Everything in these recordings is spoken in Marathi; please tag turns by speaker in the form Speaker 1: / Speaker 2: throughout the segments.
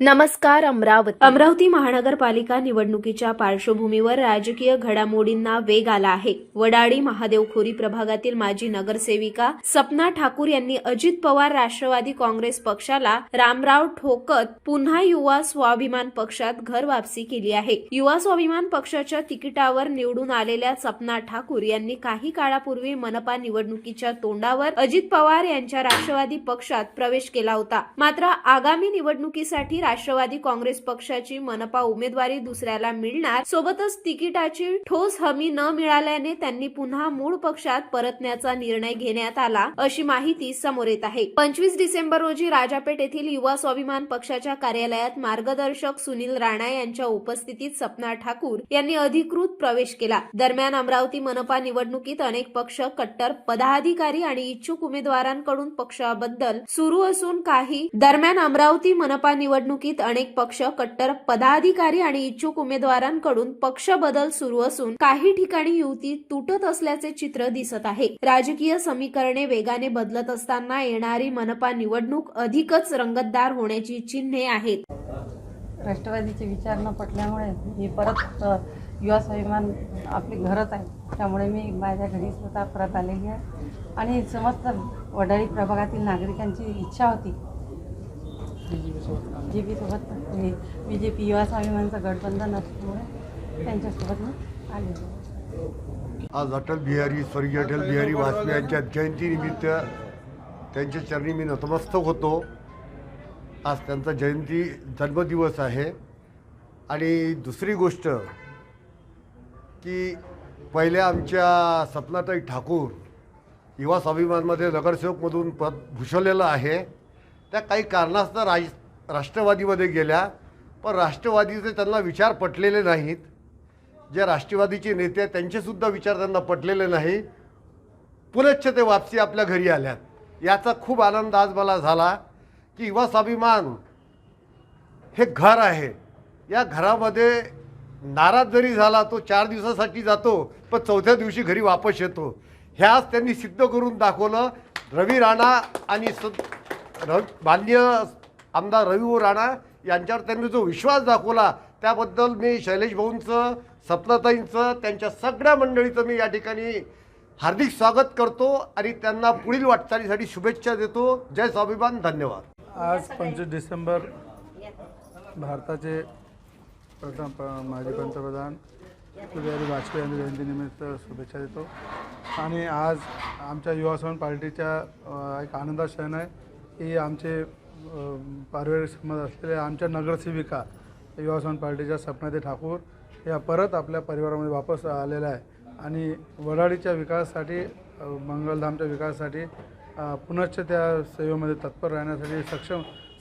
Speaker 1: नमस्कार अमरावती महानगरपालिका निवडणुकीच्या पार्श्वभूमीवर राजकीय घडामोडींना वेग आला आहे। वडाळी महादेवखोरी प्रभागातील माजी नगरसेविका सपना ठाकूर यांनी अजित पवार राष्ट्रवादी काँग्रेस पक्षाला रामराव ठोकत पुन्हा युवा स्वाभिमान पक्षात घर वापसी केली आहे। युवा स्वाभिमान पक्षाच्या तिकिटावर निवडून आलेल्या सपना ठाकूर यांनी काही काळापूर्वी मनपा निवडणुकीच्या तोंडावर अजित पवार यांच्या राष्ट्रवादी पक्षात प्रवेश केला होता। मात्र आगामी निवडणुकीसाठी राष्ट्रवादी काँग्रेस पक्षाची मनपा उमेदवारी दुसऱ्याला मिळणार, सोबतच तिकिटाची ठोस हमी न मिळाल्याने त्यांनी पुन्हा मूळ पक्षात परतण्याचा निर्णय घेण्यात आला, अशी माहिती समोर येत आहे। 25 डिसेंबर रोजी राजापेठ येथील युवा स्वाभिमान पक्षाच्या कार्यालयात मार्गदर्शक सुनील राणा यांच्या उपस्थितीत सपना ठाकूर यांनी अधिकृत प्रवेश केला। दरम्यान अमरावती मनपा निवडणुकीत अनेक पक्ष, कट्टर पदाधिकारी आणि इच्छुक उमेदवारांकडून पक्षाबद्दल सुरू असून काही दरम्यान अमरावती मनपा निवडणुकीत अनेक पक्ष, कट्टर पदाधिकारी आणि इच्छुक उमेदवारांकडून पक्ष बदल सुरू असून काही ठिकाणी युती तुटत असल्याचे चित्र दिसत आहे। राजकीय समीकरणे वेगाने बदलत असताना येणारी मनपा निवडणूक अधिकच रंगतदार होण्याची चिन्हे आहेत।
Speaker 2: राष्ट्रवादीचे विचार न पटल्यामुळे मी परत युवा स्वाभिमान आपले घरच आहे, त्यामुळे मी माझ्या घरी स्वतः परत आलेली आहे आणि समस्त वडाळी प्रभागातील नागरिकांची इच्छा होती BJP सोबत BJP युवा स्वाभिमानचं गठबंधन असल्यामुळे त्यांच्यासोबत मी आले।
Speaker 3: आज स्वर्गीय अटल बिहारी वाजपेयी यांच्या जयंतीनिमित्त त्यांच्या चरणी मी नतमस्तक होतो। आज त्यांचा जन्मदिवस आहे। आणि दुसरी गोष्ट की पहिले आमच्या सपनाताई ठाकूर युवा स्वाभिमानमध्ये नगरसेवकमधून पद भूषवलेलं आहे। त्या काही कारणास्तव राष्ट्रवादीमध्ये गेल्या, पण राष्ट्रवादीचे त्यांना विचार पटलेले नाहीत। जे राष्ट्रवादीचे नेते आहेत त्यांचेसुद्धा विचार त्यांना पटलेले नाही। पुनश्च ते वापसी आपल्या घरी आल्यात। याचा खूप आनंद आज मला झाला की युवा स्वाभिमान हे घर आहे। या घरामध्ये नाराज जरी झाला तो 4 दिवसासाठी जातो, पण 4थ्या दिवशी घरी वापस येतो। ह्याच त्यांनी सिद्ध करून दाखवलं। रवी राणा आणि माननीय आमदार रवी राणा यांच्यावर त्यांनी जो विश्वास दाखवला त्याबद्दल मी शैलेश भाऊंचं, सपनाताईंचं, त्यांच्या सगळ्या मंडळीचं मी या ठिकाणी हार्दिक स्वागत करतो आणि त्यांना पुढील वाटचालीसाठी शुभेच्छा देतो। जय स्वाभिमान, धन्यवाद।
Speaker 4: आज 25 डिसेंबर भारताचे माजी पंतप्रधान अटल बिहारी वाजपेयी यांच्या जयंतीनिमित्त शुभेच्छा देतो। आणि आज आमच्या युवा स्वाभिमान पार्टीच्या एक आनंदाचा क्षण आहे की आमचे पारिवारिक संबंध असलेल्या आमच्या नगरसेविका युवा स्वाभिमान पार्टीच्या सपनाताई ठाकूर या परत आपल्या परिवारामध्ये वापस आलेल्या आहे आणि वडाळीच्या विकासासाठी, मंगलधामच्या विकासासाठी पुनश्च त्या सेवेमध्ये तत्पर राहण्यासाठी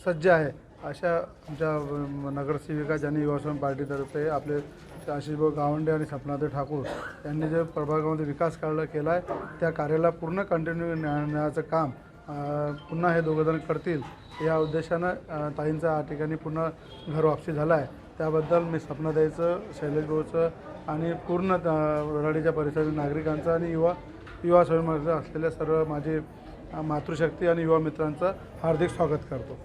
Speaker 4: सज्ज आहे। अशा आमच्या नगरसेविका ज्यांनी युवा स्वाभिमान पार्टीतर्फे आपले आशिषभाऊ गावंडे आणि सपनाताई ठाकूर यांनी जे प्रभागामध्ये विकास केला आहे त्या कार्याला पूर्ण कंटिन्यू नेण्याचं काम पुन्हा हे दोघंजण करतील या उद्देशानं ताईंचा या ठिकाणी पुन्हा घर वापसी झाला आहे। त्याबद्दल मी सपनाताईचं, शैलेश भाऊचं आणि पूर्ण वडाळीच्या परिसरातील नागरिकांचं आणि युवा स्वाभिमानाचं असलेल्या सर्व माझे मातृशक्ती आणि युवा मित्रांचं हार्दिक स्वागत करतो।